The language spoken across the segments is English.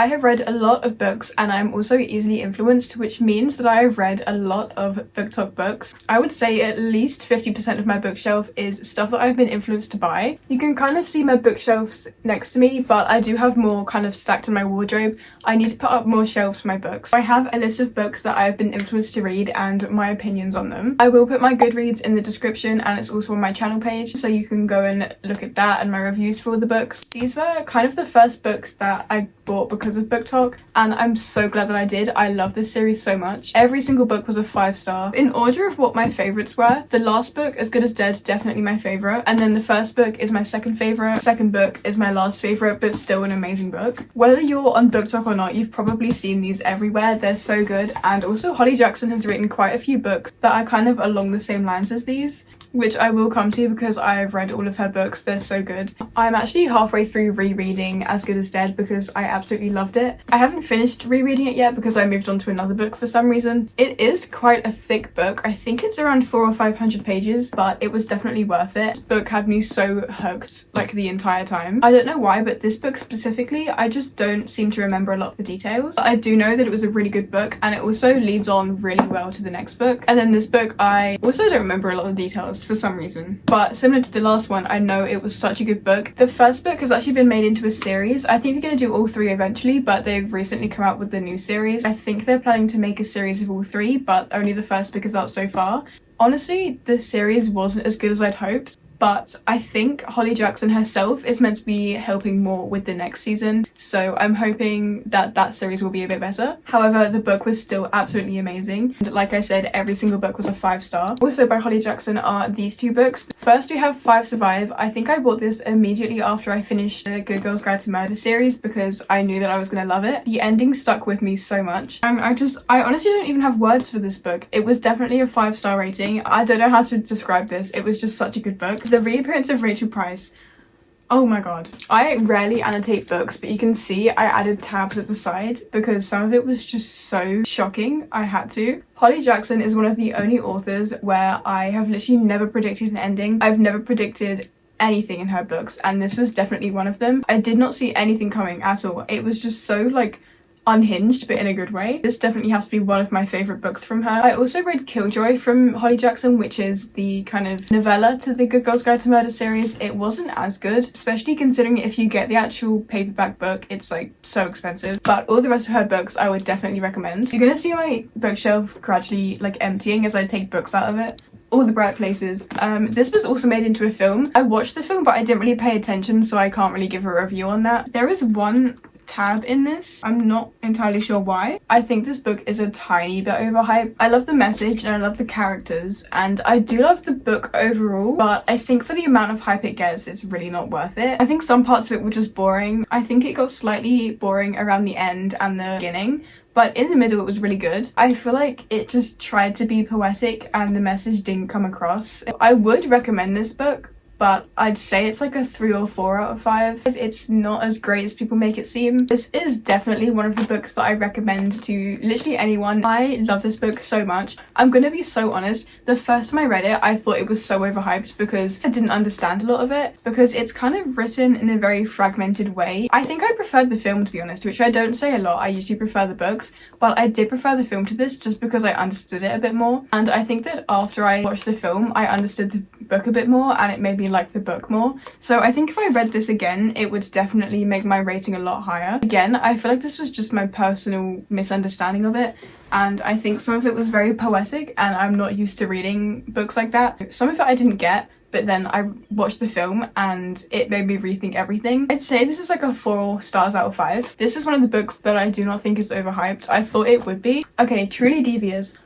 I have read a lot of books and I'm also easily influenced, which means that I have read a lot of BOOKTok books. I would say at least 50% of my bookshelf is stuff that I've been influenced by. You can kind of see my bookshelves next to me, but I do have more kind of stacked in my wardrobe. I need to put up more shelves for my books. I have a list of books that I've been influenced to read and my opinions on them. I will put my Goodreads in the description and it's also on my channel page, so you can go and look at that and my reviews for all the books. These were kind of the first books that I bought because of BOOKTok, and I'm so glad that I did. I love this series so much. Every single book was a 5-star. In order of what my favorites were, the last book, As Good as Dead, definitely my favorite, and then the first book is my second favorite, second book is my last favorite, but still an amazing book. Whether you're on BOOKTok or not, you've probably seen these everywhere. They're so good. And also Holly Jackson has written quite a few books that are kind of along the same lines as these, which I will come to because I've read all of her books. They're so good. I'm actually halfway through rereading As Good as Dead because I absolutely loved it. I haven't finished rereading it yet because I moved on to another book for some reason. It is quite a thick book. I think it's around 400 or 500 pages, but it was definitely worth it. This book had me so hooked like the entire time. I don't know why, but this book specifically, I just don't seem to remember a lot of the details. I do know that it was a really good book and it also leads on really well to the next book. And then this book, I also don't remember a lot of the details for some reason, but similar to the last one, I know it was such a good book. The first book has actually been made into a series. I think they're going to do all three eventually, but they've recently come out with the new series. I think they're planning to make a series of all three, but only the first book is out so far. Honestly, the series wasn't as good as I'd hoped, but I think Holly Jackson herself is meant to be helping more with the next season, so I'm hoping that that series will be a bit better. However, the book was still absolutely amazing, and like I said, every single book was a 5-star. Also by Holly Jackson are these two books. First we have 5 Survive. I think I bought this immediately after I finished the Good Girls Guide to Murder series because I knew that I was gonna love it. The ending stuck with me so much, and I honestly don't even have words for this book. It was definitely a 5-star rating. I don't know how to describe this. It was just such a good book. The reappearance of Rachel Price. Oh my god. I rarely annotate books, but you can see I added tabs at the side because some of it was just so shocking. I had to. Holly Jackson is one of the only authors where I have literally never predicted an ending. I've never predicted anything in her books, and this was definitely one of them. I did not see anything coming at all. It was just so like unhinged, but in a good way. This definitely has to be one of my favorite books from her. I also read Killjoy from Holly Jackson, which is the kind of novella to the Good Girls Guide to Murder series. It wasn't as good, especially considering if you get the actual paperback book, it's like so expensive, but all the rest of her books I would definitely recommend. You're gonna see my bookshelf gradually like emptying as I take books out of it. All the Bright Places. This was also made into a film. I watched the film, but I didn't really pay attention, so I can't really give a review on that. There is one tab in this. I'm not entirely sure why. I think this book is a tiny bit overhyped. I love the message and I love the characters, and I do love the book overall, but I think for the amount of hype it gets, it's really not worth it. I think some parts of it were just boring. I think it got slightly boring around the end and the beginning, but in the middle it was really good. I feel like it just tried to be poetic and the message didn't come across. I would recommend this book, but I'd say it's like a 3 or 4 out of 5. It's not as great as people make it seem. This is definitely one of the books that I recommend to literally anyone. I love this book so much. I'm gonna be so honest, the first time I read it, I thought it was so overhyped because I didn't understand a lot of it, because it's kind of written in a very fragmented way. I think I preferred the film, to be honest, which I don't say a lot. I usually prefer the books, but I did prefer the film to this just because I understood it a bit more. And I think that after I watched the film, I understood the book a bit more and it made me like the book more. So I think if I read this again, it would definitely make my rating a lot higher. Again, I feel like this was just my personal misunderstanding of it, and I think some of it was very poetic and I'm not used to reading books like that. Some of it I didn't get, but then I watched the film and it made me rethink everything. I'd say this is like a 4 stars out of 5. This is one of the books that I do not think is overhyped. I thought it would be. Okay, Truly Devious.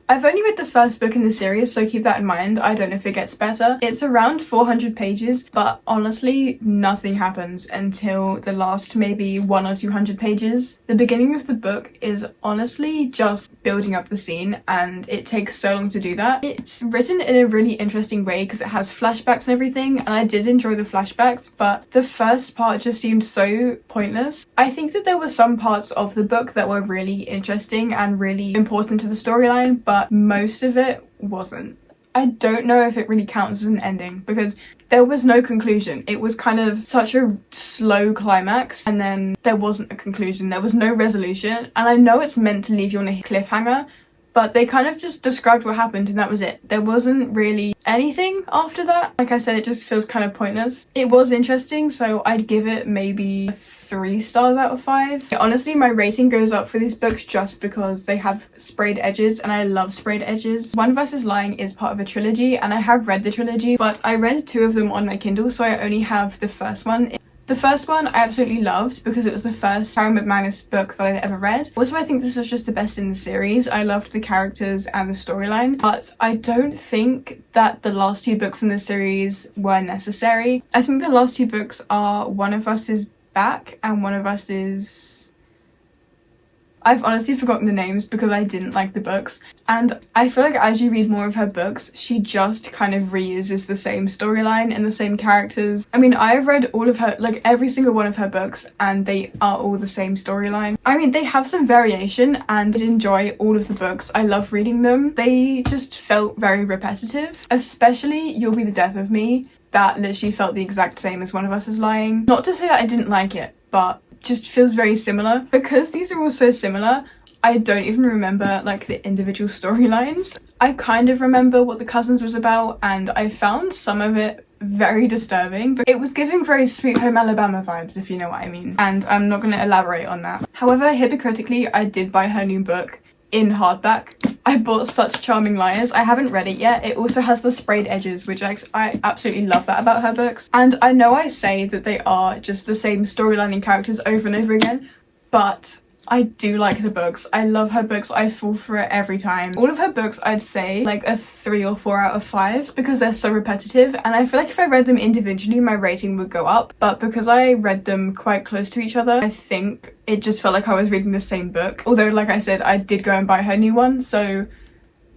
I've only read the first book in the series, so keep that in mind. I don't know if it gets better. It's around 400 pages, but honestly, nothing happens until the last maybe 100 or 200 pages. The beginning of the book is honestly just building up the scene, and it takes so long to do that. It's written in a really interesting way because it has flashbacks and everything, and I did enjoy the flashbacks, but the first part just seemed so pointless. I think that there were some parts of the book that were really interesting and really important to the storyline, but most of it wasn't. I don't know if it really counts as an ending because there was no conclusion. It was kind of such a slow climax, and then there wasn't a conclusion. There was no resolution, and I know it's meant to leave you on a cliffhanger, but they kind of just described what happened and that was it. There wasn't really anything after that. Like I said, it just feels kind of pointless. It was interesting, so I'd give it maybe 3 stars out of 5. Honestly, my rating goes up for these books just because they have sprayed edges, and I love sprayed edges. One vs. Lying is part of a trilogy, and I have read the trilogy, but I read 2 of them on my Kindle, so I only have the first one. The first one I absolutely loved because it was the first McManus book that I'd ever read. Also, I think this was just the best in the series. I loved the characters and the storyline, but I don't think that the last 2 books in the series were necessary. I think the last 2 books are One of Us is Back and One of Us is... I've honestly forgotten the names because I didn't like the books, and I feel like as you read more of her books, she just kind of reuses the same storyline and the same characters. I mean, I've read all of her, like every single one of her books, and they are all the same storyline. I mean, they have some variation, and I enjoy all of the books. I love reading them. They just felt very repetitive, especially You'll Be the Death of Me. That literally felt the exact same as One of Us is Lying. Not to say that I didn't like it, but just feels very similar. Because these are all so similar, I don't even remember like the individual storylines. I kind of remember what The Cousins was about, and I found some of it very disturbing, but it was giving very Sweet Home Alabama vibes, if you know what I mean, and I'm not going to elaborate on that. However, hypocritically, I did buy her new book in hardback. I bought Such Charming Liars. I haven't read it yet. It also has the sprayed edges, which I absolutely love that about her books. And I know I say that they are just the same storyline and characters over and over again, but I do like the books. I love her books. I fall for it every time. All of her books, I'd say like a 3 or 4 out of 5 because they're so repetitive, and I feel like if I read them individually, my rating would go up. But because I read them quite close to each other, I think it just felt like I was reading the same book. Although, like I said, I did go and buy her new one, so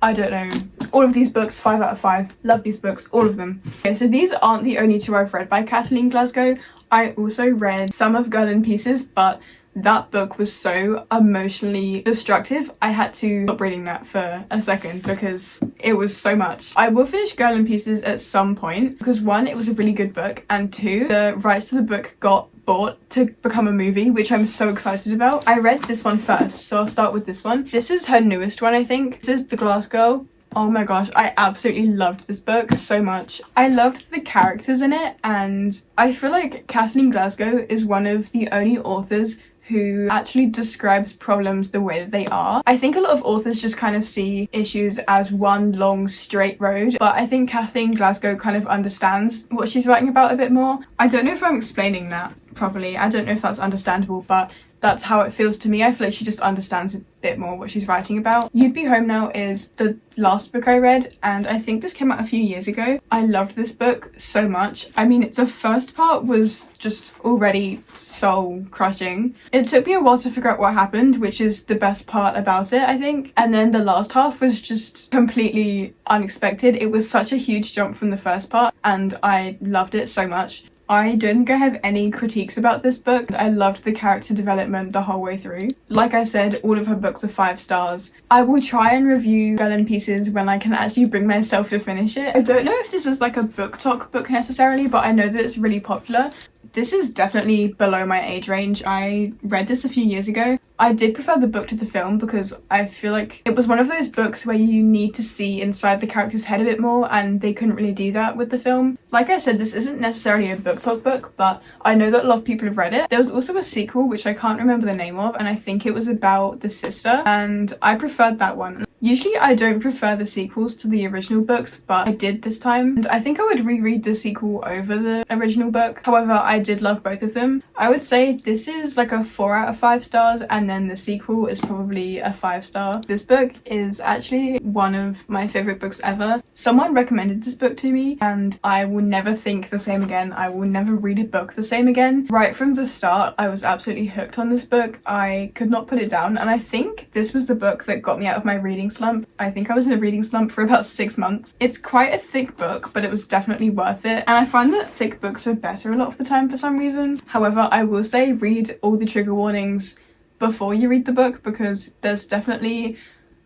I don't know. All of these books, 5 out of 5. Love these books, all of them. Okay, so these aren't the only 2 I've read by Kathleen Glasgow. I also read some of Girl in Pieces, but that book was so emotionally destructive, I had to stop reading that for a second because it was so much. I will finish Girl in Pieces at some point because 1, it was a really good book, and 2, the rights to the book got bought to become a movie, which I'm so excited about. I read this one first, so I'll start with this one. This is her newest one, I think. This is The Glass Girl. Oh my gosh, I absolutely loved this book so much. I loved the characters in it, and I feel like Kathleen Glasgow is one of the only authors who actually describes problems the way that they are. I think a lot of authors just kind of see issues as one long straight road, but I think Kathleen Glasgow kind of understands what she's writing about a bit more. I don't know if I'm explaining that properly. I don't know if that's understandable, but that's how it feels to me. I feel like she just understands a bit more what she's writing about. You'd Be Home Now is the last book I read, and I think this came out a few years ago. I loved this book so much. I mean, the first part was just already soul crushing. It took me a while to figure out what happened, which is the best part about it, I think. And then the last half was just completely unexpected. It was such a huge jump from the first part, and I loved it so much. I don't think I have any critiques about this book. I loved the character development the whole way through. Like I said, all of her books are 5 stars. I will try and review Girl in Pieces when I can actually bring myself to finish it. I don't know if this is like a BOOKTok book necessarily, but I know that it's really popular. This is definitely below my age range. I read this a few years ago. I did prefer the book to the film because I feel like it was one of those books where you need to see inside the character's head a bit more, and they couldn't really do that with the film. Like I said, this isn't necessarily a BOOKTok book, but I know that a lot of people have read it. There was also a sequel, which I can't remember the name of, and I think it was about the sister, and I preferred that one. Usually I don't prefer the sequels to the original books, but I did this time, and I think I would reread the sequel over the original book. However, I did love both of them. I would say this is like a 4 out of 5 stars, and then the sequel is probably a 5-star. This book is actually one of my favorite books ever. Someone recommended this book to me, and I will never think the same again. I will never read a book the same again. Right from the start, I was absolutely hooked on this book. I could not put it down, and I think this was the book that got me out of my reading slump. I think I was in a reading slump for about 6 months. It's quite a thick book, but it was definitely worth it, and I find that thick books are better a lot of the time for some reason. However, I will say read all the trigger warnings before you read the book, because there's definitely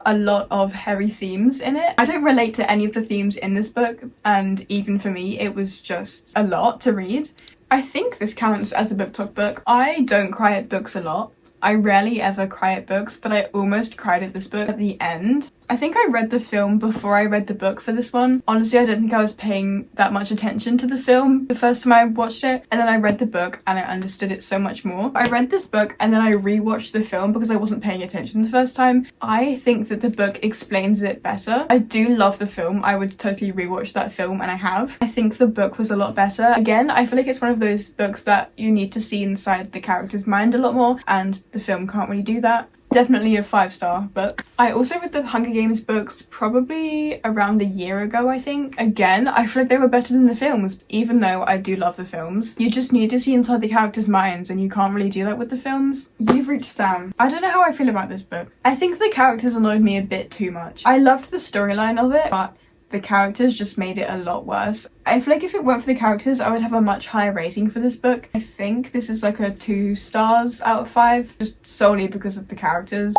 a lot of hairy themes in it. I don't relate to any of the themes in this book, and even for me it was just a lot to read. I think this counts as a BookTok book. I don't cry at books a lot. I rarely ever cry at books, but I almost cried at this book at the end. I think I read the film before I read the book for this one. Honestly, I don't think I was paying that much attention to the film the first time I watched it, and then I read the book and I understood it so much more. I read this book and then I rewatched the film because I wasn't paying attention the first time. I think that the book explains it better. I do love the film. I would totally rewatch that film, and I have. I think the book was a lot better. Again, I feel like it's one of those books that you need to see inside the character's mind a lot more, and the film can't really do that. Definitely a 5-star book. I also read the Hunger Games books probably around a year ago, I think. Again, I feel like they were better than the films, even though I do love the films. You just need to see inside the characters' minds, and you can't really do that with the films. You've reached Sam. I don't know how I feel about this book. I think the characters annoyed me a bit too much. I loved the storyline of it, but the characters just made it a lot worse. I feel like if it weren't for the characters, I would have a much higher rating for this book. I think this is like a 2 stars out of 5, just solely because of the characters.